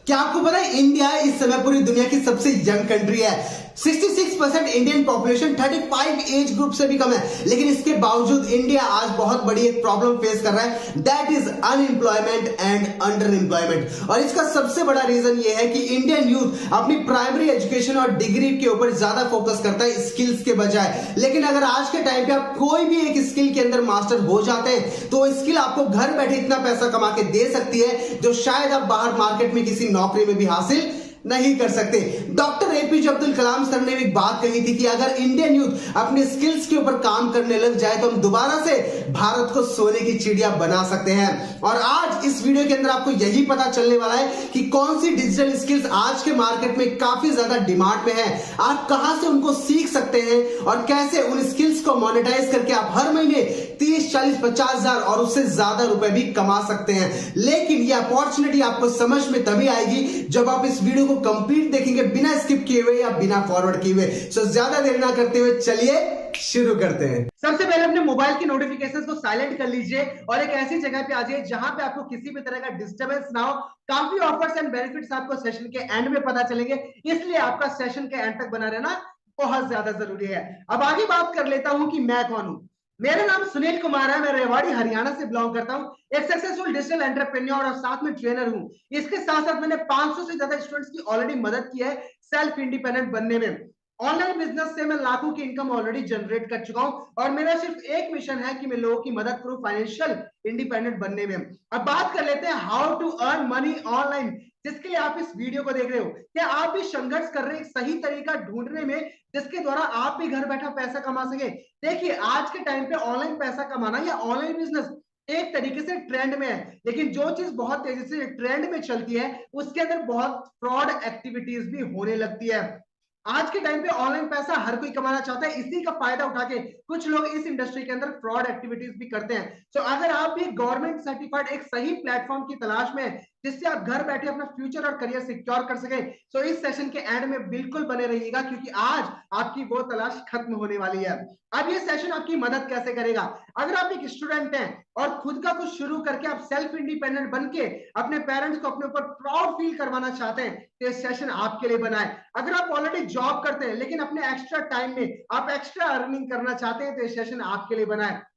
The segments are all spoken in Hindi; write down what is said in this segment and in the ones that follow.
क्या आपको पता है इंडिया इस समय पूरी दुनिया की सबसे यंग कंट्री है। 66% इंडियन पॉपुलेशन 35 एज ग्रुप से भी कम है, लेकिन इसके बावजूद इंडिया आज बहुत बड़ी एक प्रॉब्लम फेस कर रहा है, that is unemployment and under employment. और इसका सबसे बड़ा रीजन ये है कि इंडियन यूथ अपनी प्राइमरी एजुकेशन और डिग्री के ऊपर ज्यादा फोकस करता है स्किल्स के बजाय। लेकिन अगर आज के टाइम पे आप कोई भी एक स्किल के अंदर मास्टर हो जाते हैं तो स्किल आपको घर बैठे इतना पैसा कमा के दे सकती है जो शायद आप बाहर मार्केट में किसी नौकरी में भी हासिल नहीं कर सकते। Doctor APJ Abdul Kalam sir ने एक बात कही थी कि अगर इंडियन यूथ अपने स्किल्स के ऊपर काम करने लग जाए तो हम दोबारा से भारत को सोने की चिड़िया बना सकते हैं। और आज इस वीडियो के अंदर आपको यही पता चलने वाला है कि कौन सी डिजिटल स्किल्स आज के मार्केट में काफी ज्यादा डिमांड में है, आप कहां से उनको सीख सकते हैं और कैसे उन स्किल्स को मोनेटाइज करके आप हर महीने 30, 40, 50 हजार और उससे ज्यादा रुपए भी कमा सकते हैं। लेकिन यह अपॉर्चुनिटी आपको समझ में तभी आएगी जब आप इस वीडियो को कंप्लीट देखेंगे, बिना स्किप किए हुए या बिना फॉरवर्ड किए हुए। सो ज्यादा देर ना करते हुए चलिए शुरू करते हैं। सबसे पहले अपने मोबाइल की नोटिफिकेशंस को साइलेंट कर लीजिए और एक ऐसी जगह पे आ जाइए जहां पे आपको किसी भी तरह का डिस्टरबेंस ना हो। काफी ऑफर्स एंड बेनिफिट्स आपको सेशन के एंड में पता चलेंगे, इसलिए आपका सेशन के एंड तक बना रहना बहुत ज्यादा जरूरी है। अब आगे बात कर लेता हूं कि मैं कौन हूं। मेरा नाम सुनील कुमार है, मैं रेवाड़ी हरियाणा से बिलोंग करता हूं, एक सक्सेसफुल डिजिटल एंटरप्रेन्योर और साथ में ट्रेनर हूं। इसके साथ साथ मैंने 500 से ज्यादा स्टूडेंट्स की ऑलरेडी मदद की है सेल्फ इंडिपेंडेंट बनने में। ऑनलाइन बिजनेस से मैं लाखों की इनकम ऑलरेडी जनरेट कर चुका हूं और मेरा सिर्फ एक मिशन है कि मैं लोगों की मदद करूं फाइनेंशियल इंडिपेंडेंट बनने में। अब बात कर लेते हैं how to earn money online, जिसके लिए आप इस वीडियो को देख रहे हो। क्या आप भी संघर्ष कर रहे हैं एक सही तरीका ढूंढने में जिसके द्वारा आप भी घर बैठा पैसा कमा सके। देखिए आज के टाइम पे ऑनलाइन पैसा कमाना या ऑनलाइन बिजनेस एक तरीके से ट्रेंड में है, लेकिन जो चीज बहुत तेजी से ट्रेंड में चलती है उसके अंदर बहुत फ्रॉड एक्टिविटीज भी होने लगती है। आज के टाइम पे ऑनलाइन पैसा हर कोई कमाना चाहता है, इसी का फायदा उठा के कुछ लोग इस इंडस्ट्री के अंदर फ्रॉड एक्टिविटीज भी करते हैं। तो अगर आप भी गवर्नमेंट सर्टिफाइड एक सही प्लेटफॉर्म की तलाश में जिससे आप घर बैठे अपना फ्यूचर और करियर सिक्योर कर सके, तो इस सेशन के एंड में बिल्कुल बने रहिएगा क्योंकि आज आपकी वो तलाश खत्म होने वाली है। अब ये सेशन आपकी मदद कैसे करेगा। अगर आप एक स्टूडेंट हैं और खुद का कुछ शुरू करके आप सेल्फ इंडिपेंडेंट बन के अपने पेरेंट्स को अपने ऊपर प्राउड फील करवाना चाहते हैं तो ये सेशन आपके लिए बना है। अगर आप ऑलरेडी जॉब करते हैं लेकिन अपने एक्स्ट्रा टाइम में आप एक्स्ट्रा अर्निंग करना चाहते हैं तो ये सेशन आपके लिए बना है।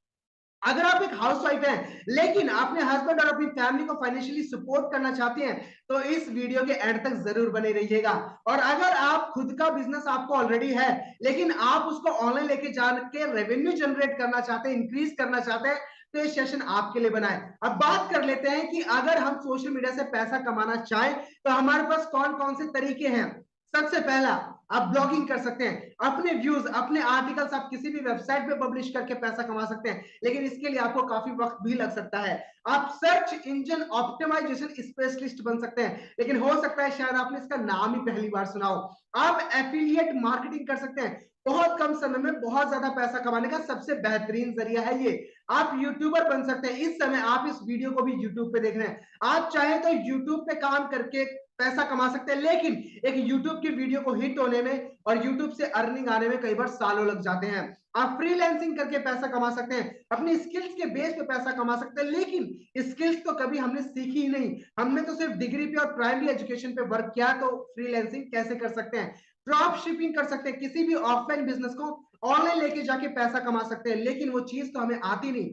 अगर आप एक हाउसवाइफ हैं लेकिन अपने हस्बैंड और अपनी फैमिली को फाइनेंशियली सपोर्ट करना चाहते हैं तो इस वीडियो के एंड तक जरूर बने रहिएगा। और अगर आप खुद का बिजनेस आपको ऑलरेडी है लेकिन आप उसको ऑनलाइन लेके जाके रेवेन्यू जनरेट करना चाहते हैं, इंक्रीज करना चाहते हैं, तो ये सेशन आपके लिए बना है। अब बात कर लेते हैं कि अगर हम सोशल मीडिया से पैसा कमाना चाहें तो हमारे पास कौन कौन से तरीके हैं। सबसे पहला, आप ब्लॉगिंग कर सकते हैं, अपने व्यूज अपने आर्टिकल्स आप किसी भी वेबसाइट पे पब्लिश करके पैसा कमा सकते हैं, लेकिन इसके लिए आपको काफी वक्त भी लग सकता है। आप सर्च इंजन ऑप्टिमाइजेशन स्पेशलिस्ट बन सकते हैं, लेकिन हो सकता है शायद आपने इसका नाम ही पहली बार सुना हो। आप एफिलिएट मार्केटिंग कर सकते हैं, बहुत कम समय में बहुत ज्यादा पैसा कमाने का सबसे बेहतरीन जरिया है ये। आप यूट्यूबर बन सकते हैं, इस समय आप इस वीडियो को भी यूट्यूब पे देख रहे हैं, आप चाहे तो यूट्यूब पे काम करके पैसा कमा सकते हैं, लेकिन एक यूट्यूब की वीडियो को हिट होने में और यूट्यूब से अर्निंग आने में कई बार सालों लग जाते हैं। आप फ्रीलांसिंग करके पैसा कमा सकते हैं, अपनी स्किल्स के बेस पे पैसा कमा सकते हैं, लेकिन स्किल्स तो कभी हमने सीखी ही नहीं, हमने तो सिर्फ डिग्री पे और प्राइमरी एजुकेशन पे वर्क किया, तो फ्रीलांसिंग कैसे कर सकते हैं। ड्रॉप शिपिंग कर सकते हैं, किसी भी ऑफलाइन बिजनेस को ऑनलाइन लेके जाके पैसा कमा सकते हैं, लेकिन वो चीज तो हमें आती नहीं।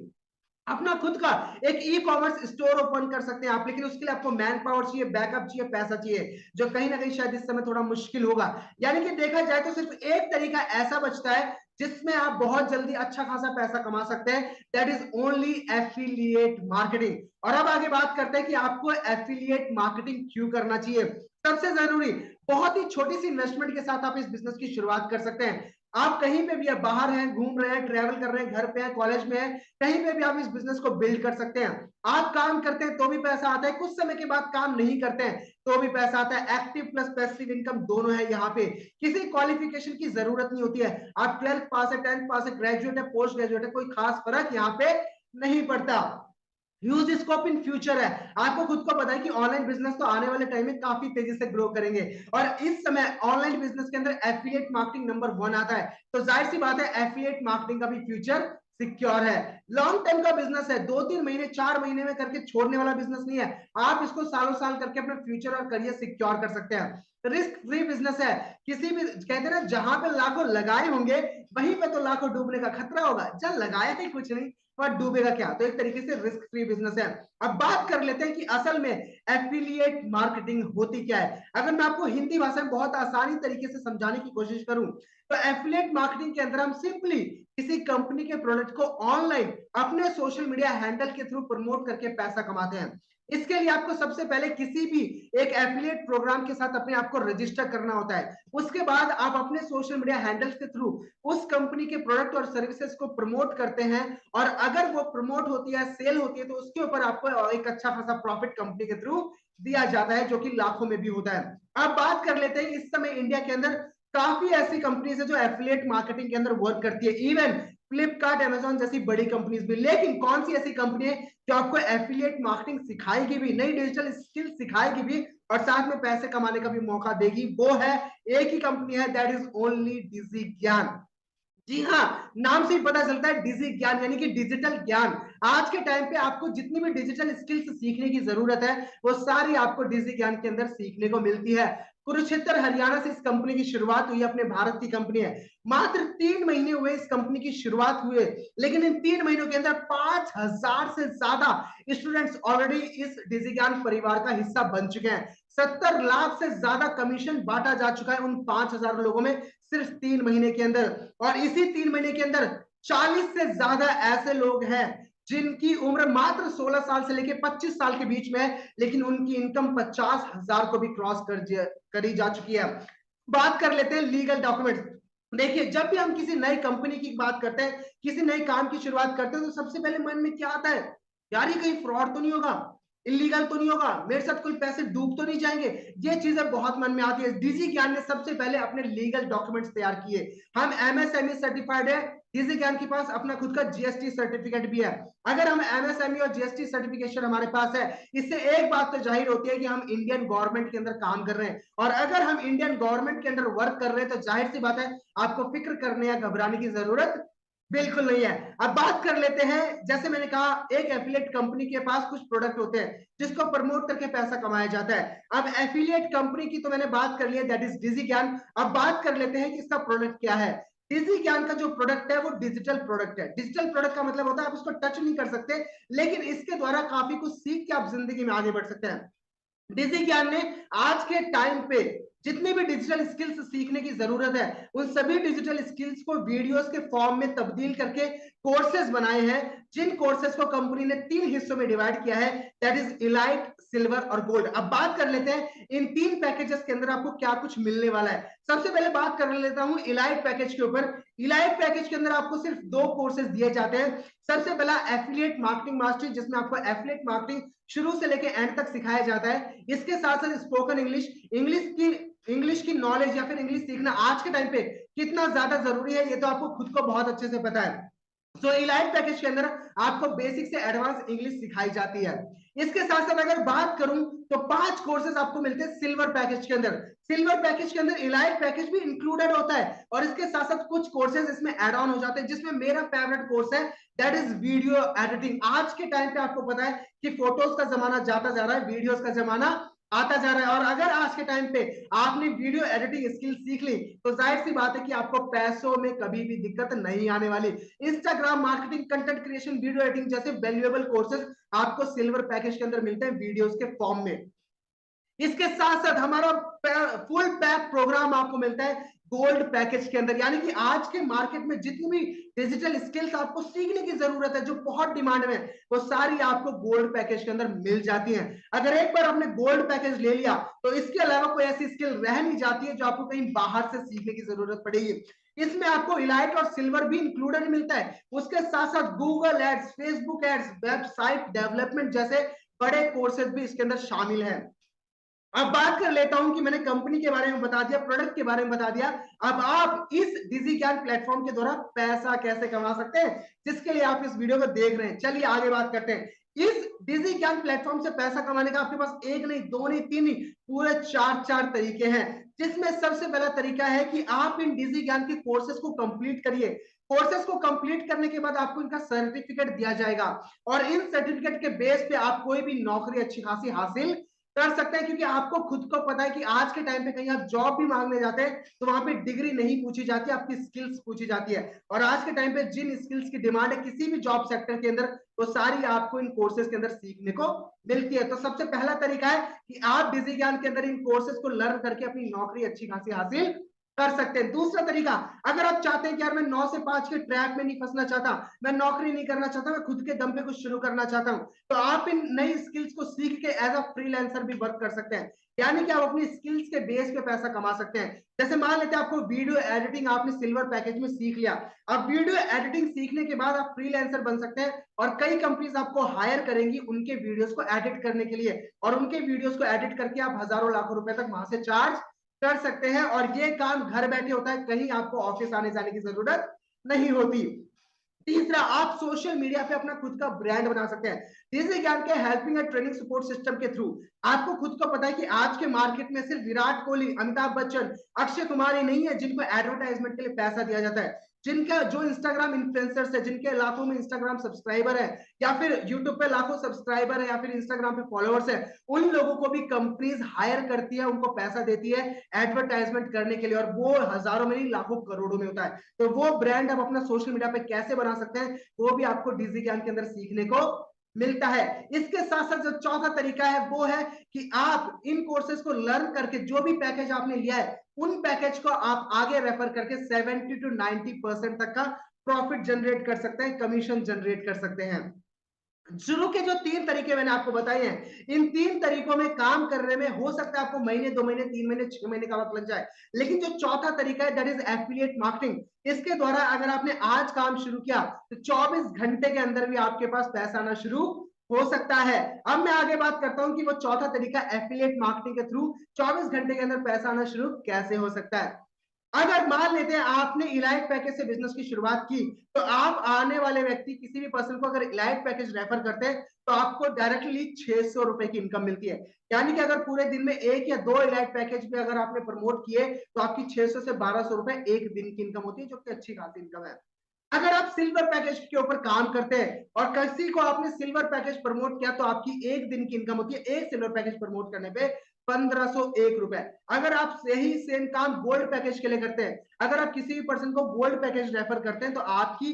अपना खुद का एक ई कॉमर्स स्टोर ओपन कर सकते हैं आप, लेकिन उसके लिए आपको मैन पावर चाहिए, बैकअप चाहिए, पैसा चाहिए, जो कहीं ना कहीं शायद इस समय थोड़ा मुश्किल होगा। यानी कि देखा जाए तो सिर्फ एक तरीका ऐसा बचता है जिसमें आप बहुत जल्दी अच्छा खासा पैसा कमा सकते हैं, that is only affiliate marketing. और अब आगे बात करते हैं कि आपको एफिलिएट मार्केटिंग क्यों करना चाहिए। सबसे जरूरी, बहुत ही छोटी सी इन्वेस्टमेंट के साथ आप इस बिजनेस की शुरुआत कर सकते हैं। आप कहीं पे भी, आप बाहर हैं, घूम रहे हैं, ट्रैवल कर रहे हैं, घर पे हैं, कॉलेज में हैं, कहीं पे भी आप इस बिजनेस को बिल्ड कर सकते हैं। आप काम करते हैं तो भी पैसा आता है, कुछ समय के बाद काम नहीं करते हैं तो भी पैसा आता है। एक्टिव प्लस पैसिव इनकम दोनों है यहाँ पे, किसी क्वालिफिकेशन की जरूरत नहीं होती है। आप 12th पास है, 10th पास है, ग्रेजुएट है, पोस्ट ग्रेजुएट है, कोई खास फर्क यहाँ पे नहीं पड़ता। ह्यूज स्कोप इन फ्यूचर है, आपको खुद को पता है कि ऑनलाइन बिजनेस तो आने वाले टाइम में काफी तेजी से ग्रो करेंगे और इस समय ऑनलाइन बिजनेस के अंदर एफिलिएट मार्केटिंग नंबर 1 आता है, तो जाहिर सी बात है एफिलिएट मार्केटिंग का भी फ्यूचर सिक्योर है, लॉन्ग टर्म का बिजनेस है, 2-3 महीने 4 महीने में करके छोड़ने वाला बिजनेस नहीं है। आप इसको सालों साल करके अपना फ्यूचर और करियर सिक्योर कर सकते हैं। रिस्क फ्री बिजनेस है, किसी भी कहते हैं ना जहां पे लाखों लगाए होंगे वहीं पे तो लाखों डूबने का खतरा होगा, जब लगाया ही कुछ नहीं और डूबेगा क्या। तो एक तरीके से रिस्क फ्री बिजनेस है। अब बात कर लेते हैं कि असल में एफिलिएट मार्केटिंग होती क्या है। अगर मैं आपको हिंदी भाषा में बहुत आसानी तरीके से समझाने की कोशिश करूं तो एफिलिएट मार्केटिंग के अंदर हम सिंपली किसी कंपनी के प्रोडक्ट को ऑनलाइन अपने सोशल मीडिया हैंडल के थ्रू प्रमोट करके पैसा कमाते हैं। इसके लिए आपको सबसे पहले किसी भी एक एफिलिएट प्रोग्राम के साथ अपने आप को रजिस्टर करना होता है। उसके बाद आप अपने सोशल मीडिया हैंडल्स के थ्रू उस कंपनी के प्रोडक्ट और सर्विसेज को प्रमोट करते हैं और अगर वो प्रमोट होती है, सेल होती है, तो उसके ऊपर आपको एक अच्छा खासा प्रॉफिट कंपनी के थ्रू दिया जाता है, जो कि लाखों में भी होता है। अब बात कर लेते हैं, इस समय इंडिया के अंदर काफी ऐसी कंपनीज है जो एफिलिएट मार्केटिंग के अंदर वर्क करती है, इवन फ्लिपकार्ट, अमेजॉन जैसी बड़ी कंपनीज भी। लेकिन कौन सी ऐसी कंपनी है जो आपको एफिलिएट मार्केटिंग सिखाएगी भी, नई डिजिटल स्किल सिखाएगी भी और साथ में पैसे कमाने का भी मौका देगी? वो है, एक ही कंपनी है, दैट इज ओनली डिजी ज्ञान। जी हाँ, नाम से ही पता चलता है डिजी ज्ञान यानी कि डिजिटल ज्ञान। आज के टाइम पे आपको जितनी भी डिजिटल स्किल्स सीखने की जरूरत है वो सारी आपको डिजी ज्ञान के अंदर सीखने को मिलती है। कुरुक्षेत्र हरियाणा से इस कंपनी की शुरुआत हुई है, अपने भारत की कंपनी है। मात्र 3 महीने हुए इस कंपनी की शुरुआत हुए, लेकिन इन 3 महीनों के अंदर 5000 से ज्यादा स्टूडेंट्स ऑलरेडी इस डिजी ज्ञान परिवार का हिस्सा बन चुके हैं। 70 लाख से ज्यादा कमीशन बांटा जा चुका है उन 5000 लोगों में सिर्फ 3 महीने के अंदर। और इसी 3 महीने के अंदर 40 से ज्यादा ऐसे लोग हैं जिनकी उम्र मात्र 16 साल से लेकर 25 साल के बीच में है, लेकिन उनकी इनकम 50,000 को भी क्रॉस करी जा चुकी है। बात कर लेते हैं लीगल डॉक्यूमेंट्स। देखिए, जब भी हम किसी नई कंपनी की बात करते हैं, किसी नए काम की शुरुआत करते हैं, तो सबसे पहले मन में क्या आता है? यार ये कहीं फ्रॉड तो नहीं होगा, इलीगल तो नहीं होगा, मेरे साथ कोई पैसे डूब तो नहीं जाएंगे। ये चीजें बहुत मन में आती है। डिजी ज्ञान ने सबसे पहले अपने लीगल डॉक्यूमेंट्स तैयार किए। हम एमएसएमई सर्टिफाइड है, डिजी ज्ञान के पास अपना खुद का जीएसटी सर्टिफिकेट भी है। अगर हम एमएसएमई और जीएसटी सर्टिफिकेशन हमारे पास है, इससे एक बात तो जाहिर होती है कि हम इंडियन गवर्नमेंट के अंदर काम कर रहे हैं। और अगर हम इंडियन गवर्नमेंट के अंदर वर्क कर रहे हैं तो जाहिर सी बात है आपको फिक्र करने या घबराने की जरूरत बिल्कुल नहीं है। अब बात कर लेते हैं, जैसे मैंने कहा एक एफिलिएट कंपनी के पास कुछ प्रोडक्ट होते हैं जिसको प्रमोट करके पैसा कमाया जाता है। अब एफिलिएट कंपनी की तो मैंने बात कर ली है, दैट इज डिजी ज्ञान। अब बात कर लेते हैं कि इसका प्रोडक्ट क्या है। डिजी ज्ञान का जो प्रोडक्ट है वो डिजिटल प्रोडक्ट है। डिजिटल प्रोडक्ट का मतलब होता है आप उसको टच नहीं कर सकते, लेकिन इसके द्वारा काफी कुछ सीख के आप जिंदगी में आगे बढ़ सकते हैं। डिजी ज्ञान ने आज के टाइम पे जितनी भी डिजिटल स्किल्स सीखने की जरूरत है उन सभी डिजिटल स्किल्स को वीडियोस के फॉर्म में तब्दील करके कोर्सेज बनाए हैं, जिन कोर्सेज को कंपनी ने 3 हिस्सों में डिवाइड किया है, दैट इज इलाइट, सिल्वर और गोल्ड। अब बात कर लेते हैं इन 3 पैकेजेस के अंदर आपको क्या कुछ मिलने वाला है। सबसे पहले बात कर लेता हूं इलाइट पैकेज के ऊपर। इलाइट पैकेज के अंदर आपको सिर्फ 2 कोर्सेज दिए जाते हैं। सबसे पहला एफिलिएट मार्केटिंग मास्टरी, जिसमें आपको एफिलिएट मार्केटिंग शुरू से लेकर एंड तक सिखाया जाता है। इसके साथ साथ स्पोकन इंग्लिश, इंग्लिश की नॉलेज या फिर इंग्लिश सीखना आज के टाइम पे कितना ज्यादा जरूरी है ये तो आपको खुद को बहुत अच्छे से पता है। सो इलाइट पैकेज के अंदर आपको बेसिक से एडवांस इंग्लिश सिखाई जाती है। इसके साथ साथ अगर बात करूं तो 5 कोर्सेज आपको मिलते हैं सिल्वर पैकेज के अंदर। सिल्वर पैकेज के अंदर इलाइट पैकेज भी इंक्लूडेड होता है और इसके साथ साथ कुछ कोर्सेज इसमें एड ऑन हो जाते हैं, जिसमें मेरा फेवरेट कोर्स है, दैट इज वीडियो एडिटिंग। आज के टाइम पे आपको पता है कि फोटोज का जमाना जाता जा रहा है, वीडियोस का जमाना आता जा रहा है। और अगर आज के टाइम पे आपने वीडियो एडिटिंग स्किल सीख ली तो जाहिर सी बात है कि आपको पैसों में कभी भी दिक्कत नहीं आने वाली। Instagram marketing, content creation, video editing जैसे वैल्यूएबल कोर्सेज आपको सिल्वर पैकेज के अंदर मिलते हैं वीडियोस के फॉर्म में। इसके साथ साथ हमारा फुल पैक प्रोग्राम आपको मिलता है गोल्ड पैकेज के अंदर, यानी कि आज के मार्केट में जितनी भी डिजिटल स्किल्स आपको सीखने की जरूरत है जो बहुत डिमांड में, वो सारी आपको गोल्ड पैकेज के अंदर मिल जाती हैं। अगर एक बार आपने गोल्ड पैकेज ले लिया तो इसके अलावा कोई ऐसी स्किल रह नहीं जाती है जो आपको कहीं बाहर से सीखने की जरूरत पड़ेगी। इसमें आपको इलाइट और सिल्वर भी इंक्लूडेड मिलता है। उसके साथ साथ Google ads, Facebook ads, website development जैसे बड़े कोर्सेज भी इसके अंदर शामिल हैं। अब बात कर लेता हूं कि मैंने कंपनी के बारे में बता दिया, प्रोडक्ट के बारे में बता दिया। अब आप इस डिजी ज्ञान प्लेटफॉर्म के द्वारा पैसा कैसे कमा सकते हैं, जिसके लिए आप इस वीडियो को देख रहे हैं। चलिए आगे बात करते हैं इस डिजी ज्ञान प्लेटफॉर्म से पैसा कमाने का आपके पास एक नहीं, दो नहीं, तीन नहीं, पूरे चार तरीके हैं। जिसमें सबसे पहला तरीका है कि आप इन डिजी ज्ञान के कोर्सेज को कंप्लीट करिए। कोर्सेज को कंप्लीट करने के बाद आपको इनका सर्टिफिकेट दिया जाएगा और इन सर्टिफिकेट के बेस पे आप कोई भी नौकरी अच्छी खासी हासिल कर सकते हैं, क्योंकि आपको खुद को पता है कि आज के टाइम पे कहीं आप जॉब भी मांगने जाते हैं तो वहां पे डिग्री नहीं पूछी जाती, आपकी स्किल्स पूछी जाती है। और आज के टाइम पे जिन स्किल्स की डिमांड है किसी भी जॉब सेक्टर के अंदर, वो सारी आपको इन कोर्सेज के अंदर सीखने को मिलती है। तो सबसे पहला तरीका है कि आप डिजी ज्ञान के अंदर इन कोर्सेज को लर्न करके अपनी नौकरी अच्छी खासी हासिल कर सकते हैं। दूसरा तरीका, अगर आप चाहते हैं कि यार मैं 9 से 5 के ट्रैक में नहीं फंसना चाहता, मैं नौकरी नहीं करना चाहता, मैं खुद के दम पे कुछ शुरू करना चाहता हूं, तो आप इन नई स्किल्स को सीख के एज अ फ्रीलांसर भी वर्क कर सकते हैं। यानी कि आप अपनी स्किल्स के बेस पे पैसा कमा सकते हैं। जैसे मान लेते हैं आपको वीडियो एडिटिंग आपने सिल्वर पैकेज में सीख लिया, अब वीडियो एडिटिंग सीखने के बाद आप फ्रीलांसर बन सकते हैं और कई कंपनीज आपको हायर करेंगी उनके वीडियोस को एडिट करने के लिए, और उनके वीडियोस को एडिट करके आप हजारों लाखों रुपए तक वहां से चार्ज कर सकते हैं। और ये काम घर बैठे होता है, कहीं आपको ऑफिस आने जाने की जरूरत नहीं होती। तीसरा, आप सोशल मीडिया पे अपना खुद का ब्रांड बना सकते हैं डिजी ज्ञान के helping and training support system के थ्रू। आपको खुद को पता है कि आज के मार्केट में सिर्फ विराट कोहली, अमिताभ बच्चन, अक्षय कुमार ही नहीं है जिनको एडवर्टाइजमेंट के लिए पैसा दिया जाता है। जिनका जो इंस्टाग्राम इन्फ्लुएंसर्स है, जिनके लाखों में इंस्टाग्राम सब्सक्राइबर है, या फिर यूट्यूब पे लाखों सब्सक्राइबर है, या फिर इंस्टाग्राम पे फॉलोअर्स है, उन लोगों को भी कंपनीज हायर करती है, उनको पैसा देती है एडवर्टाइजमेंट करने के लिए, और वो हजारों में नहीं लाखों करोड़ों में होता है। तो वो ब्रांड आप अपना सोशल मीडिया पे कैसे बना सकते हैं, वो भी आपको डिजी ज्ञान के अंदर सीखने को मिलता है। इसके साथ साथ जो चौथा तरीका है वो है कि आप इन कोर्सेज को लर्न करके जो भी पैकेज आपने लिया है उन पैकेज को आप आगे रेफर करके 70 to 90% तक का प्रॉफिट जनरेट कर सकते हैं, कमीशन जनरेट कर सकते हैं। शुरू के जो 3 तरीके मैंने आपको बताए हैं, इन 3 तरीकों में काम करने में हो सकता है आपको महीने, 2 महीने, 3 महीने, 6 महीने का वक्त लग जाए, लेकिन जो चौथा तरीका है दैट इज एफिलिएट मार्केटिंग, इसके द्वारा अगर आपने आज काम शुरू किया तो 24 घंटे के अंदर भी आपके पास पैसा आना शुरू हो सकता है। अब मैं आगे बात करता हूं कि वो चौथा तरीका एफिलिएट मार्केटिंग के थ्रू 24 घंटे के अंदर पैसा आना शुरू कैसे हो सकता है। अगर मान लेते हैं आपने इलाइट पैकेज से बिजनेस की शुरुआत की, तो आप आने वाले व्यक्ति किसी भी पर्सन को अगर इलाइट पैकेज रेफर करते हैं तो आपको डायरेक्टली 600 रुपए की इनकम मिलती है। यानी कि अगर पूरे दिन में 1 या 2 इलाइट पैकेज पे अगर आपने प्रमोट किए तो आपकी 600 से 1200 रुपए एक दिन की इनकम होती है, जो कि अच्छी खासी इनकम है। अगर आप सिल्वर पैकेज के ऊपर काम करते हैं और किसी को आपने सिल्वर पैकेज प्रमोट किया तो आपकी एक दिन की इनकम होती है एक सिल्वर पैकेज प्रमोट करने पे 1501 रुपए। अगर आप यही सेम काम गोल्ड पैकेज के लिए करते हैं, अगर आप किसी भी पर्सन को गोल्ड पैकेज रेफर करते हैं तो आपकी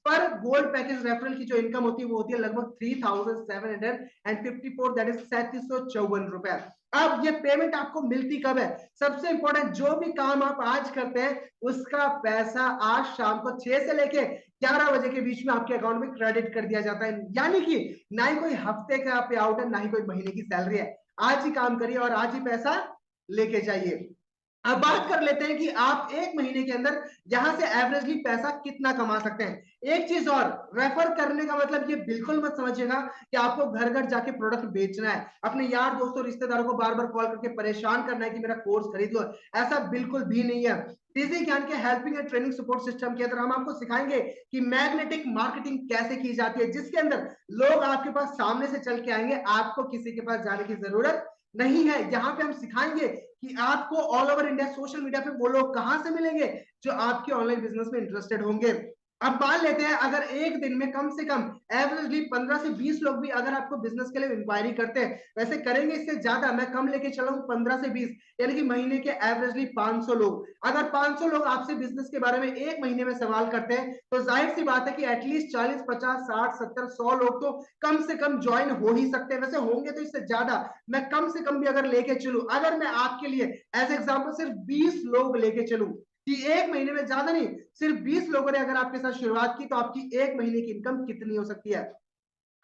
पर गोल्ड पैकेज रेफरल की जो इनकम होती है वो होती है लगभग 3754, दैट इज 3754 रुपए। अब ये पेमेंट आपको मिलती कब है? सबसे इंपॉर्टेंट, जो भी काम आप आज करते हैं उसका पैसा आज शाम को 6 से लेके 11 बजे के बीच में आपके अकाउंट में क्रेडिट कर दिया जाता है। यानी कि ना ही कोई हफ्ते का पे आउट है, ना ही कोई महीने की सैलरी है। आज ही काम करिए और आज ही पैसा लेके जाइए। अब बात कर लेते हैं कि आप एक महीने के अंदर यहां से एवरेजली पैसा कितना कमा सकते हैं। एक चीज और, रेफर करने का मतलब ये बिल्कुल मत समझिएगा कि आपको घर घर जाके प्रोडक्ट बेचना है, अपने यार दोस्तों रिश्तेदारों को बार बार कॉल करके परेशान करना है कि मेरा कोर्स खरीद लो, ऐसा बिल्कुल भी नहीं है। डिजी ज्ञान के helping and training support system के अंदर हम आपको सिखाएंगे कि मैग्नेटिक मार्केटिंग कैसे की जाती है, जिसके अंदर लोग आपके पास सामने से चल के आएंगे, आपको किसी के पास जाने की जरूरत नहीं है। यहाँ पे हम सिखाएंगे कि आपको all over India social media पे वो लोग कहां से मिलेंगे जो आपके ऑनलाइन बिजनेस में इंटरेस्टेड होंगे। अब मान लेते हैं अगर एक दिन में कम से कम एवरेजली 15 से 20 लोग भी अगर आपको बिजनेस के लिए इंक्वायरी करते हैं, वैसे करेंगे इससे ज्यादा, मैं कम लेके चला हूं 15 से 20, यानी कि महीने के एवरेजली 500 लोग। अगर 500 लोग आपसे बिजनेस के बारे में एक महीने में सवाल करते हैं तो जाहिर सी बात है कि एटलीस्ट 40, 50, 60, 70, 100 लोग तो कम से कम ज्वाइन हो ही सकते हैं। वैसे होंगे तो इससे ज्यादा, मैं कम से कम भी अगर लेके चलूं, अगर मैं आपके लिए एज एग्जाम्पल सिर्फ 20 लोग लेके चलूं कि एक महीने में, ज्यादा नहीं, सिर्फ 20 लोगों ने अगर आपके साथ शुरुआत की तो आपकी एक महीने की इनकम कितनी हो सकती है?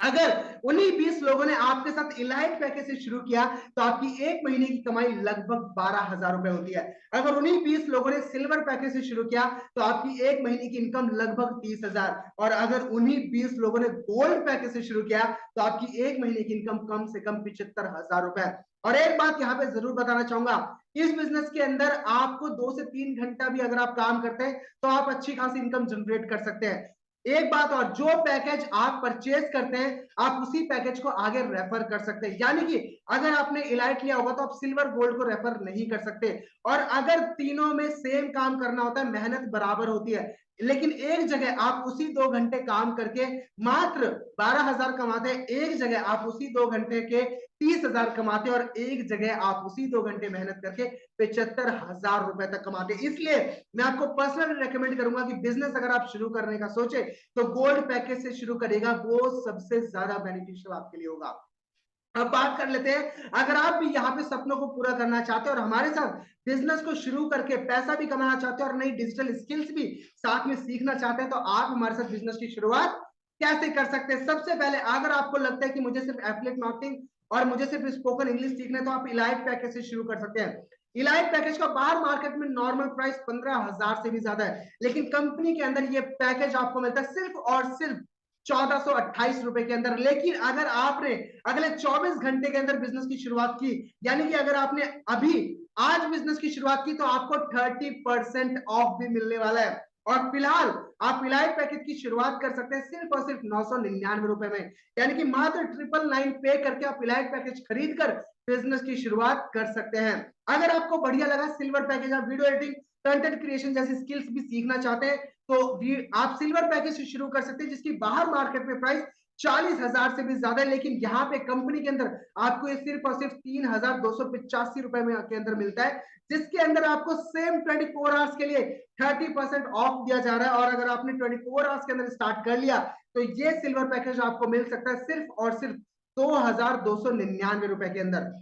अगर उन्हीं 20 लोगों ने आपके साथ इलाइट पैकेज से शुरू किया तो आपकी एक महीने की कमाई लगभग 12,000 रुपए होती है। अगर उन्हीं 20 लोगों ने सिल्वर पैकेज से शुरू किया तो आपकी एक महीने की इनकम लगभग 30,000, और अगर उन्हीं 20 लोगों ने गोल्ड पैकेज से शुरू किया तो आपकी एक महीने की इनकम कम से कम 75,000 रुपए। और एक बात यहाँ पे जरूर बताना चाहूंगा, इस बिजनेस के अंदर आपको 2 से 3 घंटा भी अगर आप काम करते हैं तो आप अच्छी खासी इनकम जनरेट कर सकते हैं। एक बात और, जो पैकेज आप परचेज करते हैं आप उसी पैकेज को आगे रेफर कर सकते हैं। यानी कि अगर आपने इलाइट लिया होगा तो आप सिल्वर गोल्ड को रेफर नहीं कर सकते। और अगर तीनों में सेम काम करना होता है, मेहनत बराबर होती है, लेकिन एक जगह आप उसी 2 घंटे काम करके मात्र 12,000 कमाते हैं, एक जगह आप उसी 2 घंटे के 30,000 कमाते हैं, और एक जगह आप उसी 2 घंटे मेहनत करके 75,000 रुपए तक कमाते हैं। इसलिए मैं आपको पर्सनली रेकमेंड करूंगा कि बिजनेस अगर आप शुरू करने का सोचे तो गोल्ड पैकेज से शुरू करेगा, वो सबसे ज्यादा बेनिफिशियल आपके लिए होगा। अब बात कर लेते हैं, अगर आप भी यहाँ पे सपनों को पूरा करना चाहते हैं और हमारे साथ बिजनेस को शुरू करके पैसा भी कमाना चाहते हैं और नई डिजिटल स्किल्स भी साथ में सीखना चाहते हैं, तो आप हमारे साथ बिजनेस की शुरुआत कैसे कर सकते हैं। सबसे पहले अगर आपको लगता है कि मुझे सिर्फ एफिलिएट मार्केटिंग और मुझे सिर्फ स्पोकन इंग्लिश सीखना है, तो आप इलाइट पैकेज से शुरू कर सकते हैं। इलाइट पैकेज का बाहर मार्केट में नॉर्मल प्राइस 15,000 से भी ज्यादा है, लेकिन कंपनी के अंदर ये पैकेज आपको मिलता है सिर्फ और सिर्फ 1428 रुपए के अंदर। लेकिन अगर आपने अगले 24 घंटे के अंदर बिजनेस की शुरुआत की, यानी कि अगर आपने अभी आज बिजनेस की शुरुआत की, तो आपको 30% ऑफ भी मिलने वाला है। और फिलहाल आप इलाइट पैकेज की शुरुआत कर सकते हैं सिर्फ और सिर्फ 999 रुपए में, यानी कि मात्र 999 पे करके आप इलाइट पैकेज खरीद कर बिजनेस की शुरुआत कर सकते हैं। अगर आपको बढ़िया लगा सिल्वर पैकेज, आप वीडियो एडिटिंग कंटेंट क्रिएशन जैसी स्किल्स भी सीखना चाहते हैं, तो आप सिल्वर पैकेज से शुरू कर सकते हैं, जिसकी बाहर मार्केट में प्राइस 40,000 से भी ज्यादा है, लेकिन यहाँ पे कंपनी के अंदर आपको ये सिर्फ और सिर्फ 3,285 रुपए में के अंदर मिलता है, जिसके अंदर आपको सेम 24 आवर्स के लिए 30% ऑफ दिया जा रहा है। और अगर आपने 24 आवर्स के अंदर स्टार्ट कर लिया तो ये सिल्वर पैकेज आपको मिल सकता है सिर्फ और सिर्फ 2,299 रुपए के अंदर।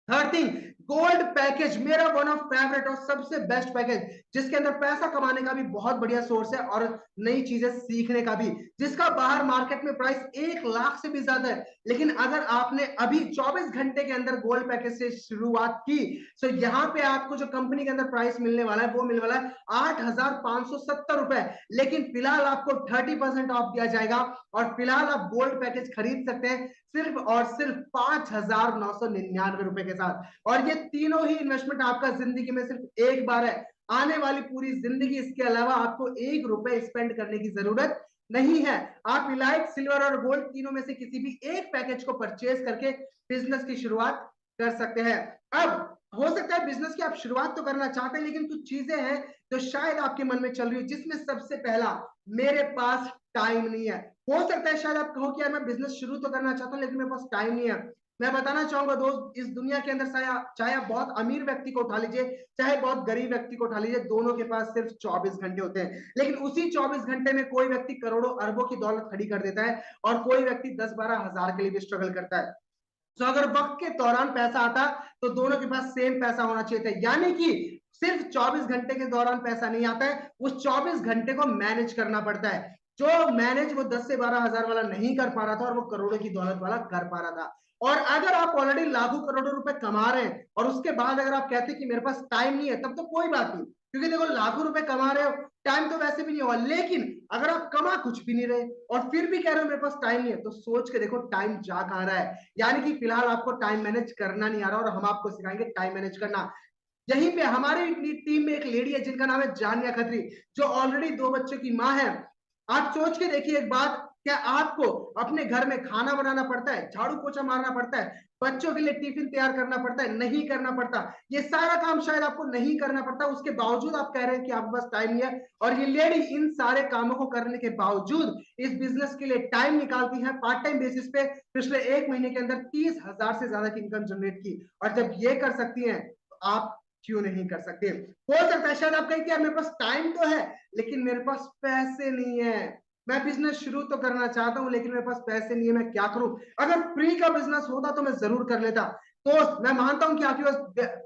थर्ड थिंग, गोल्ड पैकेज मेरा वन ऑफ फेवरेट और सबसे बेस्ट पैकेज, जिसके अंदर पैसा कमाने का भी बहुत बढ़िया सोर्स है और नई चीजें सीखने का भी, जिसका बाहर मार्केट में प्राइस 1 लाख से भी ज्यादा है। लेकिन अगर आपने अभी 24 घंटे के अंदर गोल्ड पैकेज से शुरुआत की, तो यहाँ पे आपको जो कंपनी के अंदर प्राइस मिलने वाला है वो मिलने वाला है 8,570 रुपए, लेकिन फिलहाल आपको 30% ऑफ दिया जाएगा और फिलहाल आप गोल्ड पैकेज खरीद सकते हैं सिर्फ और सिर्फ 5,999 रुपए के साथ। और ये तीनों ही इन्वेस्टमेंट आपका जिंदगी में सिर्फ एक बार है, आने वाली पूरी जिंदगी इसके अलावा आपको 1 रुपए स्पेंड करने की जरूरत नहीं है। आप इलाइट, सिल्वर और गोल्ड तीनों में से किसी भी एक पैकेज को परचेज करके बिजनेस की शुरुआत कर सकते हैं। अब हो सकता है बिजनेस की आप शुरुआत तो करना चाहते हैं, लेकिन कुछ चीजें हैं जो शायद आपके मन में चल रही हो, जिसमें सबसे पहला, मेरे पास टाइम नहीं है। हो सकता है शायद आप कहो कि यार मैं बिजनेस शुरू तो करना चाहता हूं लेकिन मेरे पास टाइम नहीं है। मैं बताना चाहूंगा दोस्त, इस दुनिया के अंदर चाहे आप बहुत अमीर व्यक्ति को उठा लीजिए, चाहे बहुत गरीब व्यक्ति को उठा लीजिए, दोनों के पास सिर्फ 24 घंटे होते हैं। लेकिन उसी 24 घंटे में कोई व्यक्ति करोड़ों अरबों की दौलत खड़ी कर देता है और कोई व्यक्ति 10-12 हजार के लिए भी स्ट्रगल करता है। तो अगर वक्त के दौरान पैसा आता तो दोनों के पास सेम पैसा होना चाहिए था, यानी कि सिर्फ 24 घंटे के दौरान पैसा नहीं आता है, उस 24 घंटे को मैनेज करना पड़ता है। जो मैनेज वो 10 से 12 हजार वाला नहीं कर पा रहा था और वो करोड़ों की दौलत वाला कर पा रहा था। और अगर आप ऑलरेडी लाखों करोड़ों रुपए कमा रहे हैं और उसके बाद अगर आप कहते हैं कि मेरे पास टाइम नहीं है, तब तो कोई बात नहीं, क्योंकि देखो लाखों रुपए कमा रहे हो, टाइम तो वैसे भी नहीं होगा। लेकिन अगर आप कमा कुछ भी नहीं रहे और फिर भी कह रहे हो मेरे पास टाइम नहीं है, तो सोच के देखो टाइम जा कहां रहा है। यानी कि फिलहाल आपको टाइम मैनेज करना नहीं आ रहा और हम आपको सिखाएंगे टाइम मैनेज करना। यहीं पे हमारी टीम में एक लेडी है जिनका नाम है जानिया खत्री, जो ऑलरेडी 2 बच्चों की माँ है। आप सोच के देखिए एक बात, क्या आपको अपने घर में खाना बनाना पड़ता है, झाड़ू पोछा मारना पड़ता है, बच्चों के लिए टिफिन तैयार करना पड़ता है? नहीं करना पड़ता। ये सारा काम शायद आपको नहीं करना पड़ता, उसके बावजूद आप कह रहे हैं कि आपके पास टाइम नहीं है। और ये लेडी इन सारे कामों को करने के बावजूद इस बिजनेस के लिए टाइम निकालती है, पार्ट टाइम बेसिस पे पिछले 1 महीने के अंदर 30,000 से ज्यादा की इनकम जनरेट की। और जब ये कर सकती है तो आप क्यों नहीं कर सकते? हो सकता है शायद आप कहें कि यार मेरे पास टाइम तो है लेकिन मेरे पास पैसे नहीं है, मैं बिजनेस शुरू तो करना चाहता हूं लेकिन मेरे पास पैसे नहीं है, मैं क्या करूं? अगर फ्री का बिजनेस होता तो मैं जरूर कर लेता। तो मैं मानता हूं कि आपके पास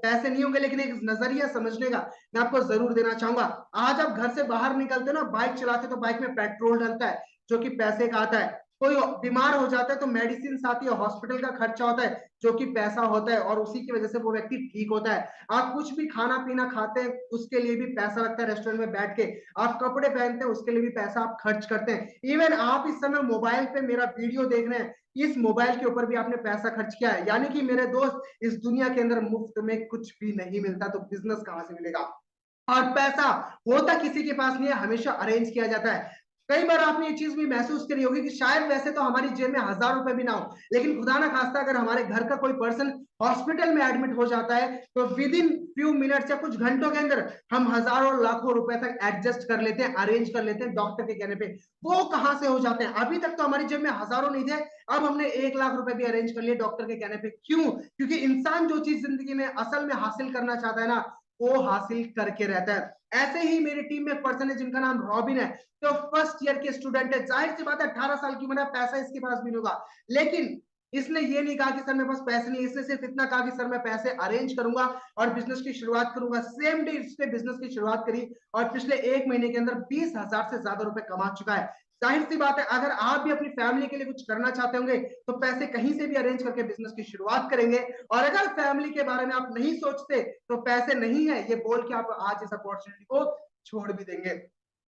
पैसे नहीं होंगे, लेकिन एक नजरिया समझने का मैं आपको जरूर देना चाहूंगा। आज आप घर से बाहर निकलते ना, बाइक चलाते तो बाइक में पेट्रोल डलता है जो कि पैसे का आता है। कोई बीमार हो जाता है तो मेडिसिन आती है, हॉस्पिटल का खर्चा होता है जो कि पैसा होता है, और उसी की वजह से वो व्यक्ति ठीक होता है। आप कुछ भी खाना पीना खाते हैं उसके लिए भी पैसा लगता है, रेस्टोरेंट में बैठ के आप कपड़े पहनते हैं उसके लिए भी पैसा आप खर्च करते हैं। इवन आप इस समय मोबाइल पे मेरा वीडियो देख रहे हैं, इस मोबाइल के ऊपर भी आपने पैसा खर्च किया है। यानी कि मेरे दोस्त, इस दुनिया के अंदर मुफ्त में कुछ भी नहीं मिलता, तो बिजनेस कहां से मिलेगा? और पैसा होता किसी के पास नहीं है, हमेशा अरेंज किया जाता है। कई बार आपने ये चीज भी महसूस करी होगी कि शायद वैसे तो हमारी जेब में 1000 रुपए भी ना हो, लेकिन खुदा ना खास्ता अगर हमारे घर का कोई पर्सन हॉस्पिटल में एडमिट हो जाता है तो विद इन फ्यू मिनट्स या कुछ घंटों के अंदर हम हजारों लाखों रुपए तक एडजस्ट कर लेते हैं, अरेंज कर लेते हैं डॉक्टर के कहने पे। वो कहां से हो जाते हैं? अभी तक तो हमारी जेब में हजारों नहीं थे, अब हमने 1 लाख रुपए भी अरेंज कर लिए डॉक्टर के कहने पे। क्यों? क्योंकि इंसान जो चीज जिंदगी में असल में हासिल करना चाहता है ना, वो हासिल करके रहता है। ऐसे ही मेरी टीम में एक पर्सन है जिनका नाम रॉबिन है, तो फर्स्ट ईयर के स्टूडेंट है। जाहिर सी बात है 18 साल की उम्र है, पैसा इसके पास भी नहीं होगा, लेकिन इसने ये नहीं कहा कि सर मेरे पास पैसे नहीं, इसने सिर्फ इतना कहा कि सर मैं पैसे अरेंज करूंगा और बिजनेस की शुरुआत करूंगा। सेम डे इसने बिजनेस की शुरुआत करी और पिछले 1 महीने के अंदर 20,000 से ज्यादा रुपए कमा चुका है। जाहिर सी बात है अगर आप भी अपनी फैमिली के लिए कुछ करना चाहते होंगे तो पैसे कहीं से भी अरेंज करके बिजनेस की शुरुआत करेंगे। और अगर फैमिली के बारे में आप नहीं सोचते तो पैसे नहीं है ये बोल के आप आज इस अपॉर्चुनिटी को छोड़ भी देंगे।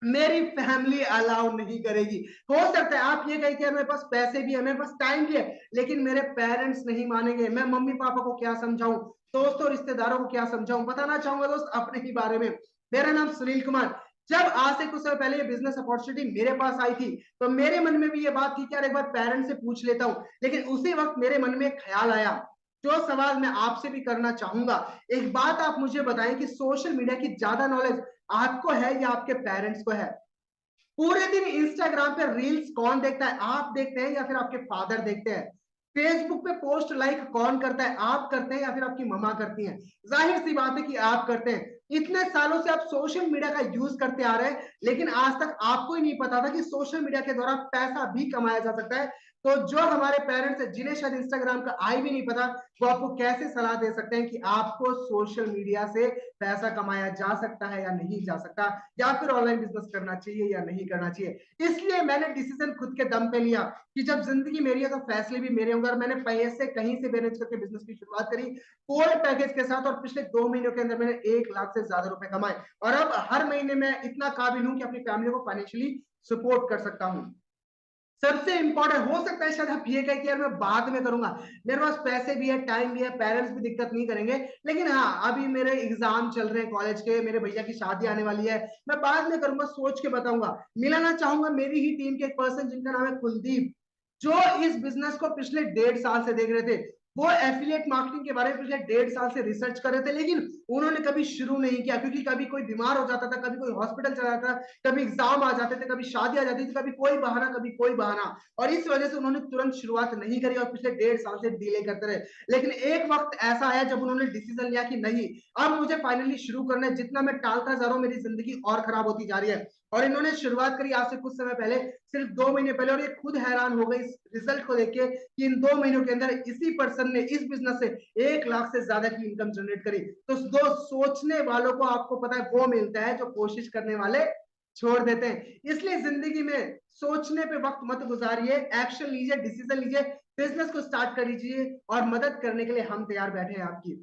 मेरी फैमिली अलाउ नहीं करेगी। हो सकता है आप ये कहें कि मेरे पास पैसे भी है, मेरे पास टाइम भी है, लेकिन मेरे पेरेंट्स नहीं मानेंगे। मैं मम्मी पापा को क्या समझाऊं, दोस्तों रिश्तेदारों को क्या समझाऊं? बताना चाहूंगा दोस्त अपने ही बारे में। मेरा नाम सुनील कुमार। जब आज से कुछ समय पहले ये बिजनेस अपॉर्चुनिटी मेरे पास आई थी तो मेरे मन में भी ये बात थी कि यार एक बार पेरेंट्स से पूछ लेता हूं, लेकिन उसी वक्त मेरे मन में एक ख्याल आया जो सवाल मैं आपसे भी करना चाहूंगा। एक बात आप मुझे बताएं कि सोशल मीडिया की ज्यादा नॉलेज आपको है या आपके पेरेंट्स को है? पूरे दिन इंस्टाग्राम पे रील्स कौन देखता है? आप देखते हैं या फिर आपके फादर देखते हैं? फेसबुक पे पोस्ट लाइक कौन करता है? आप करते हैं या फिर आपकी मम्मा करती हैं? जाहिर सी बात है कि आप करते हैं। इतने सालों से आप सोशल मीडिया का यूज करते आ रहे हैं, लेकिन आज तक आपको ही नहीं पता था कि सोशल मीडिया के द्वारा पैसा भी कमाया जा सकता है। तो जो हमारे पेरेंट्स है जिन्हें शायद इंस्टाग्राम का आई भी नहीं पता, वो आपको कैसे सलाह दे सकते हैं कि आपको सोशल मीडिया से पैसा कमाया जा सकता है या नहीं जा सकता, या फिर ऑनलाइन बिजनेस करना चाहिए या नहीं करना चाहिए। इसलिए मैंने डिसीजन खुद के दम पे लिया कि जब जिंदगी मेरी है तो फैसले भी मेरे होंगे, और मैंने पैसे कहीं से मैनेज करके बिजनेस की शुरुआत करी कोई पैकेज के साथ, और पिछले 2 महीनों के अंदर मैंने 1 लाख से ज्यादा रुपए कमाए। और अब हर महीने मैं इतना काबिल हूं कि अपनी फैमिली को फाइनेंशियली सपोर्ट कर सकता हूं। सबसे इंपॉर्टेंट हो सकता है शायद आप ये कहें कि यार मैं बाद में करूंगा, मेरे पास पैसे भी है, टाइम भी है, पेरेंट्स भी दिक्कत नहीं करेंगे, लेकिन हाँ अभी मेरे एग्जाम चल रहे हैं कॉलेज के, मेरे भैया की शादी आने वाली है, मैं बाद में करूंगा, सोच के बताऊंगा। मिलाना चाहूंगा मेरी ही टीम के एक पर्सन जिनका नाम है कुलदीप, जो इस बिजनेस को पिछले 1.5 साल से देख रहे थे। वो एफिलिएट मार्केटिंग के बारे में पिछले 1.5 साल से रिसर्च कर रहे थे, लेकिन उन्होंने कभी शुरू नहीं किया, क्योंकि कभी कोई बीमार हो जाता था, कभी कोई हॉस्पिटल चला जाता था, कभी एग्जाम आ जाते थे, कभी शादी आ जाती थी, कभी कोई बहाना कभी कोई बहाना, और इस वजह से उन्होंने तुरंत शुरुआत नहीं करी और पिछले 1.5 साल से डिले करते रहे। लेकिन एक वक्त ऐसा आया जब उन्होंने डिसीजन लिया कि नहीं, अब मुझे फाइनली शुरू करना है। जितना मैं टालता जा रहा हूं मेरी जिंदगी और खराब होती जा रही है। और इन्होंने शुरुआत करी आज से कुछ समय पहले, सिर्फ 2 महीने पहले, और ये खुद हैरान हो गए इस रिजल्ट को देख के कि इन 2 महीनों के अंदर इसी पर्सन ने इस बिजनेस से 1 लाख से ज्यादा की इनकम जनरेट करी। तो दो सोचने वालों को आपको पता है वो मिलता है जो कोशिश करने वाले छोड़ देते हैं। इसलिए जिंदगी में सोचने पे वक्त मत गुजारिए, एक्शन लीजिए, डिसीजन लीजिए, बिजनेस को स्टार्ट कर लीजिए, और मदद करने के लिए हम तैयार बैठे हैं आपकी।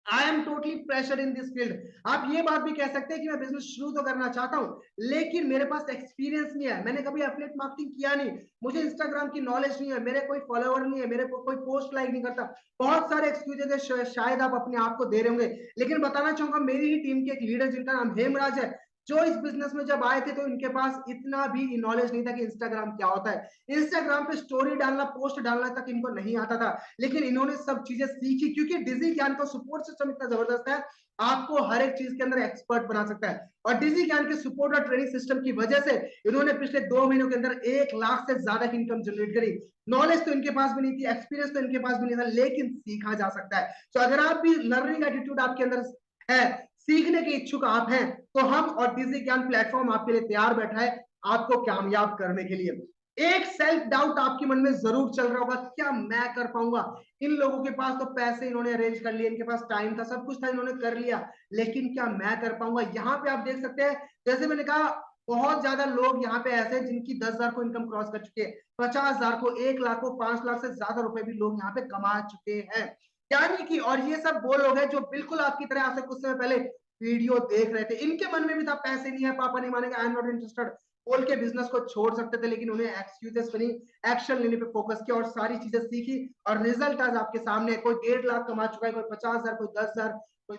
I am totally pressure in this field. आप ये बात भी कह सकते हैं कि मैं बिजनेस शुरू तो करना चाहता हूं, लेकिन मेरे पास एक्सपीरियंस नहीं है, मैंने कभी एफिलिएट मार्केटिंग किया नहीं, मुझे इंस्टाग्राम की नॉलेज नहीं है, मेरे कोई फॉलोअर नहीं है, मेरे को कोई पोस्ट लाइक नहीं करता। बहुत सारे एक्सक्यूजेज है, शायद आप अपने आप को दे रहे होंगे, लेकिन बताना चाहूंगा मेरी ही टीम के एक लीडर जिनका नाम हेमराज है, जो इस बिजनेस में जब आए थे तो इनके पास इतना भी नॉलेज नहीं था कि इंस्टाग्राम क्या होता है। इंस्टाग्राम पे स्टोरी डालना, पोस्ट डालना तक इनको नहीं आता था, लेकिन इन्होंने सब चीजें सीखी, क्योंकि डिजी ज्ञान का सपोर्ट सिस्टम इतना जबरदस्त है, आपको हर एक चीज के अंदर एक्सपर्ट बना सकता है। और डिजी ज्ञान के सपोर्ट और ट्रेनिंग सिस्टम की वजह से इन्होंने पिछले 2 महीनों के अंदर 1 लाख से ज्यादा की इनकम जनरेट करी। नॉलेज तो इनके पास भी नहीं थी, एक्सपीरियंस तो इनके पास भी नहीं था, लेकिन सीखा जा सकता है। तो अगर आप भी लर्निंग एटीट्यूड आपके अंदर है, सीखने के इच्छुक आप हैं, तो हम और डिजी ज्ञान प्लेटफॉर्म आपके लिए तैयार बैठा है आपको कामयाब करने के लिए। एक सेल्फ डाउट आपके मन में जरूर चल रहा होगा, क्या मैं कर पाऊंगा? इन लोगों के पास तो पैसे इन्होंने अरेंज कर लिए, इनके पास टाइम था, सब कुछ था, इन्होंने कर लिया, लेकिन क्या मैं कर पाऊंगा? यहाँ पे आप देख सकते हैं, जैसे मैंने कहा, बहुत ज्यादा लोग यहाँ पे ऐसे हैं जिनकी 10,000 को इनकम क्रॉस कर चुके हैं, 50,000 को, 1 लाख को, 5 लाख से ज्यादा रुपए भी लोग यहाँ पे कमा चुके हैं। यानी कि, और ये सब वो लोग हैं जो बिल्कुल आपकी तरह आपसे कुछ समय पहले वीडियो देख रहे थे, इनके मन में भी था पैसे नहीं है, पापा नहीं मानेंगे, आई एम नॉट इंटरेस्टेड बोल के बिजनेस को छोड़ सकते थे, लेकिन उन्हें एक्सक्यूजेस बनी, एक्शन लेने पे फोकस किया और सारी चीजें सीखी, और रिजल्ट आज आपके सामने है। कोई 1.5 लाख कमा चुका है, कोई 50,000, कोई 10,000, कोई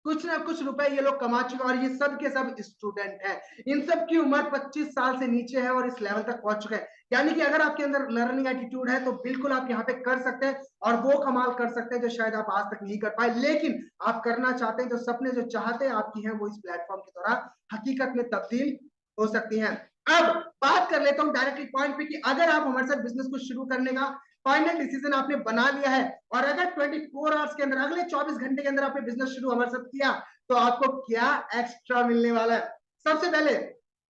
कुछ ना कुछ रुपए ये लोग कमा चुके हैं और ये सब के सब स्टूडेंट हैं। इन सब की उम्र 25 साल से नीचे है और इस लेवल तक पहुंच चुके हैं। यानी कि अगर आपके अंदर लर्निंग एटीट्यूड है तो बिल्कुल आप यहाँ पे कर सकते हैं और वो कमाल कर सकते हैं जो शायद आप आज तक नहीं कर पाए, लेकिन आप करना चाहते हैं। जो सपने जो चाहते हैं आपकी हैं वो इस प्लेटफॉर्म के द्वारा हकीकत में तब्दील हो सकती हैं। अब बात कर लेता हूं डायरेक्टली पॉइंट पे कि अगर आप हमारे साथ बिजनेस को शुरू करने का फाइनल डिसीजन आपने बना लिया है और अगर 24 आवर्स के अंदर, अगले 24 घंटे के अंदर आपने बिजनेस शुरू हमारे साथ किया, तो आपको क्या एक्स्ट्रा मिलने वाला है। सबसे पहले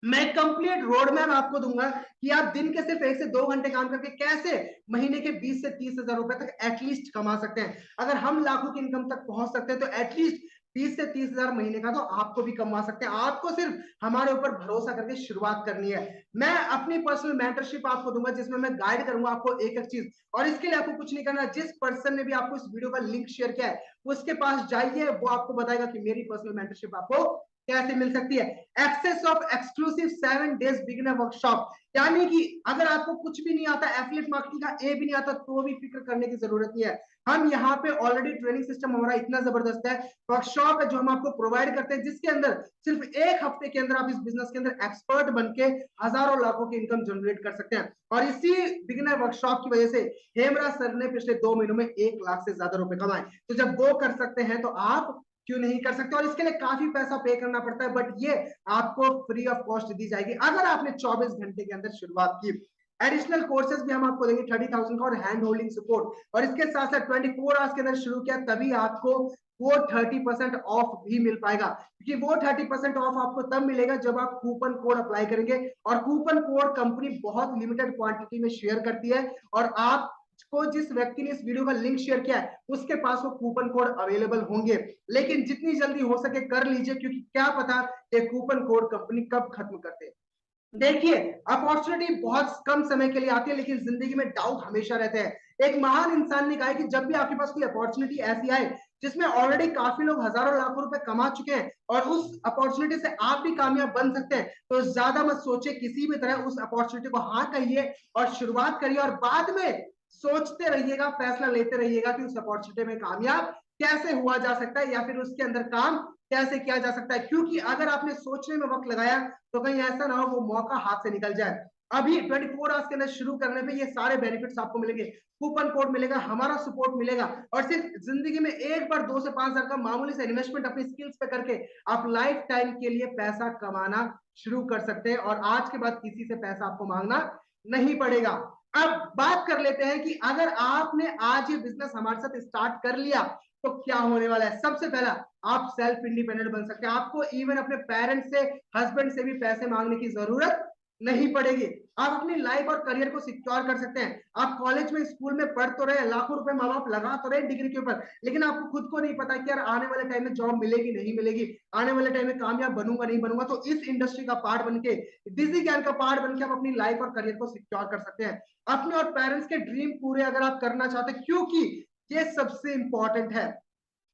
मैं कंप्लीट रोड मैप आपको दूंगा कि आप दिन के सिर्फ 1 से 2 घंटे काम करके कैसे महीने के 20 से 30 हजार रुपए तक एटलीस्ट कमा सकते हैं। अगर हम लाखों की इनकम तक पहुंच सकते हैं तो एटलीस्ट 20 से 30 हजार महीने का तो आपको भी कमा सकते हैं। आपको सिर्फ हमारे ऊपर भरोसा करके शुरुआत करनी है। मैं अपनी पर्सनल मेंटरशिप आपको दूंगा जिसमें मैं गाइड करूंगा आपको एक एक चीज, और इसके लिए आपको कुछ नहीं करना। जिस पर्सन ने भी आपको इस वीडियो का लिंक शेयर किया है उसके पास जाइए, वो आपको बताएगा कि मेरी पर्सनल मेंटरशिप आपको कैसे मिल सकती है। Access of exclusive 7 days beginner workshop, यानी कि अगर आपको कुछ भी नहीं आता, एफिलिएट मार्केटिंग का ए भी नहीं आता, तो भी फिक्र करने की जरूरत नहीं है। हम यहाँ पे ऑलरेडी ट्रेनिंग सिस्टम हमारा इतना जबरदस्त है, वर्कशॉप है जो हम आपको प्रोवाइड करते हैं, जिसके अंदर सिर्फ 1 हफ्ते के अंदर आप इस बिजनेस के अंदर एक्सपर्ट बन के हजारों लाखों की इनकम जनरेट कर सकते हैं। और इसी बिगिनर वर्कशॉप की वजह से हेमराज सर ने पिछले 2 महीनों में 1 लाख से ज्यादा रुपए कमाए। तो जब वो कर सकते हैं तो आप क्यों नहीं कर सकते। और इसके लिए काफी पैसा पे करना पड़ता है, बट ये आपको फ्री ऑफ कॉस्ट दी जाएगी अगर आपने 24 घंटे के अंदर शुरुआत की। एडिशनल कोर्सेज भी हम आपको देंगे 30,000 का और हैंड होल्डिंग सपोर्ट, और इसके साथ साथ 24 आवर्स के अंदर शुरू किया तभी आपको वो 30% ऑफ भी मिल पाएगा, क्योंकि वो 30% ऑफ आपको तब मिलेगा जब आप कूपन कोड अप्लाई करेंगे। और कूपन कोड कंपनी बहुत लिमिटेड क्वांटिटी में शेयर करती है और आप को जिस व्यक्ति ने इस वीडियो का लिंक शेयर किया है उसके पास वो कूपन कोड अवेलेबल होंगे। लेकिन जितनी जल्दी हो सके कर लीजिए, क्योंकि क्या पता ये कूपन कोड कंपनी कब खत्म कर दे। देखिए, अपॉर्चुनिटी बहुत कम समय के लिए आती है, लेकिन जिंदगी में डाउट हमेशा रहते हैं। एक महान इंसान ने कहा है कि जब भी आपके पास कोई अपॉर्चुनिटी ऐसी आए जिसमें ऑलरेडी काफी लोग हजारों लाखों रुपए कमा चुके हैं और उस अपॉर्चुनिटी से आप भी कामयाब बन सकते हैं, तो ज्यादा मत सोचिए, किसी भी तरह उस अपॉर्चुनिटी को हाँ कहिए और शुरुआत करिए, और बाद में सोचते रहिएगा, फैसला लेते रहिएगा कि उस अपॉर्चुनिटी में कामयाब कैसे हुआ जा सकता है या फिर उसके अंदर काम कैसे किया जा सकता है। क्योंकि अगर आपने सोचने में वक्त लगाया तो कहीं ऐसा ना हो वो मौका हाथ से निकल जाए। अभी 24 आवर्स के अंदर शुरू करने पे ये सारे बेनिफिट्स आपको मिलेंगे, कूपन कोड मिलेगा, हमारा सपोर्ट मिलेगा, और सिर्फ जिंदगी में एक बार 2 से 5 हजार का मामूली से इन्वेस्टमेंट अपनी स्किल्स पे करके आप लाइफ टाइम के लिए पैसा कमाना शुरू कर सकते हैं, और आज के बाद किसी से पैसा आपको मांगना नहीं पड़ेगा। अब बात कर लेते हैं कि अगर आपने आज ये बिजनेस हमारे साथ स्टार्ट कर लिया तो क्या होने वाला है। सबसे पहला, आप सेल्फ इंडिपेंडेंट बन सकते हैं। आपको इवन अपने पेरेंट्स से, हस्बैंड से भी पैसे मांगने की जरूरत नहीं पड़ेगी। आप अपनी लाइफ और करियर को सिक्योर कर सकते हैं। आप कॉलेज में, स्कूल में पढ़ तो रहे, लाखों रुपए माँ बाप लगा तो रहे डिग्री के ऊपर, लेकिन आपको खुद को नहीं पता कि यार आने वाले टाइम में जॉब मिलेगी नहीं मिलेगी, आने वाले टाइम में कामयाब बनूंगा नहीं बनूंगा। तो इस इंडस्ट्री का पार्ट बन के, डिजी ज्ञान का पार्ट बन के आप अपनी लाइफ और करियर को सिक्योर कर सकते हैं। अपने और पेरेंट्स के ड्रीम पूरे अगर आप करना चाहते हैं, क्योंकि ये सबसे इंपॉर्टेंट है।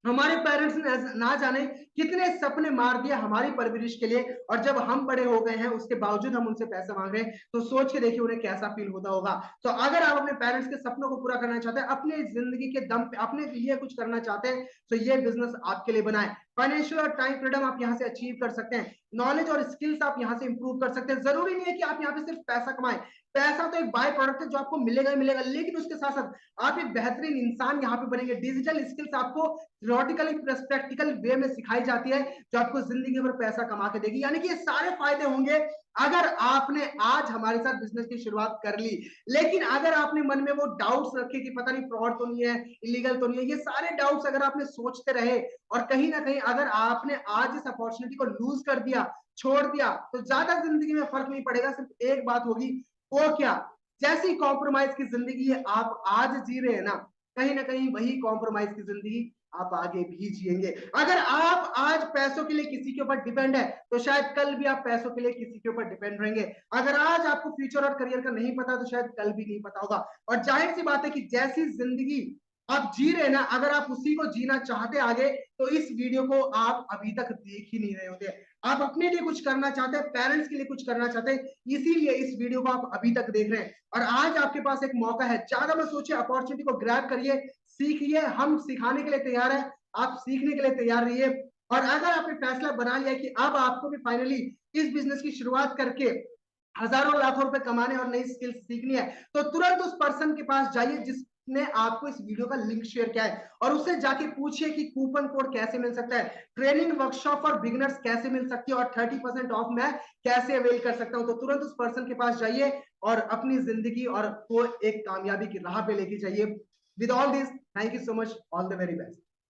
हमारे पेरेंट्स ने ना जाने कितने सपने मार दिए हमारी परवरिश के लिए, और जब हम बड़े हो गए हैं उसके बावजूद हम उनसे पैसे मांग रहे हैं, तो सोच के देखिए उन्हें कैसा फील होता होगा। तो अगर आप अपने पेरेंट्स के सपनों को पूरा करना चाहते हैं, अपने जिंदगी के दम पे अपने लिए कुछ करना चाहते हैं, तो ये बिजनेस आपके लिए बनाए। फाइनेंशियल और टाइम फ्रीडम आप यहाँ से अचीव कर सकते हैं, नॉलेज और स्किल्स आप यहाँ से इंप्रूव कर सकते हैं। जरूरी नहीं है कि आप यहाँ पे सिर्फ पैसा कमाएं, पैसा तो एक बाय प्रोडक्ट है जो आपको मिलेगा ही मिलेगा, लेकिन उसके साथ साथ आप एक बेहतरीन इंसान यहाँ पे बनेंगे। डिजिटल स्किल्स आपको थ्योरेटिकली प्लस प्रैक्टिकल वे में सिखाई जाती है, जो आपको जिंदगी भर पैसा कमा के देगी। यानी कि ये सारे फायदे होंगे अगर आपने आज हमारे साथ बिजनेस की शुरुआत कर ली। लेकिन अगर आपने मन में वो डाउट्स रखे कि पता नहीं फ्रॉड तो नहीं है, इलीगल तो नहीं है, ये सारे डाउट्स अगर आपने सोचते रहे और कहीं ना कहीं अगर आपने आज इस अपॉर्चुनिटी को लूज कर दिया, छोड़ दिया, तो ज्यादा जिंदगी में फर्क नहीं पड़ेगा। सिर्फ एक बात होगी, वो क्या, जैसी कॉम्प्रोमाइज की जिंदगी आप आज जी रहे हैं ना कहीं वही कॉम्प्रोमाइज की जिंदगी आप आगे भी जिएंगे। अगर आप आज पैसों के लिए किसी के ऊपर डिपेंड है तो शायद कल भी आप पैसों के लिए किसी के ऊपर डिपेंड रहेंगे। अगर आज आपको फ्यूचर और करियर का नहीं पता तो शायद कल भी नहीं पता होगा। और जाहिर सी बात है कि जैसी जिंदगी आप जी रहे ना, अगर आप उसी को जीना चाहते आगे, तो इस वीडियो को आप अभी तक देख ही नहीं रहे होते। आप अपने लिए कुछ करना चाहते हैं, पेरेंट्स के लिए कुछ करना चाहते हैं, इसीलिए इस वीडियो को आप अभी तक देख रहे हैं। और आज आपके पास एक मौका है, ज्यादा मत सोचिए, अपॉर्चुनिटी को ग्रैब करिए, सीखिए। हम सिखाने के लिए तैयार है, आप सीखने के लिए तैयार रहिए। और अगर आपने फैसला बना लिया कि अब आपको भी फाइनली इस बिजनेस की शुरुआत करके हजारों लाखों रुपए कमाने और नई स्किल्स सीखनी है, तो तुरंत उस पर्सन के पास जाइए जिसने आपको इस वीडियो का लिंक शेयर किया है, और उससे जाके पूछिए कि कूपन कोड कैसे मिल सकता है, ट्रेनिंग वर्कशॉप फॉर बिगिनर्स कैसे मिल सकती है, और 30% ऑफ मैं कैसे अवेल कर सकता हूं। तो तुरंत उस पर्सन के पास जाइए और अपनी जिंदगी और को एक कामयाबी की राह पे लेके जाइए। With all this, thank you so much, all the very best.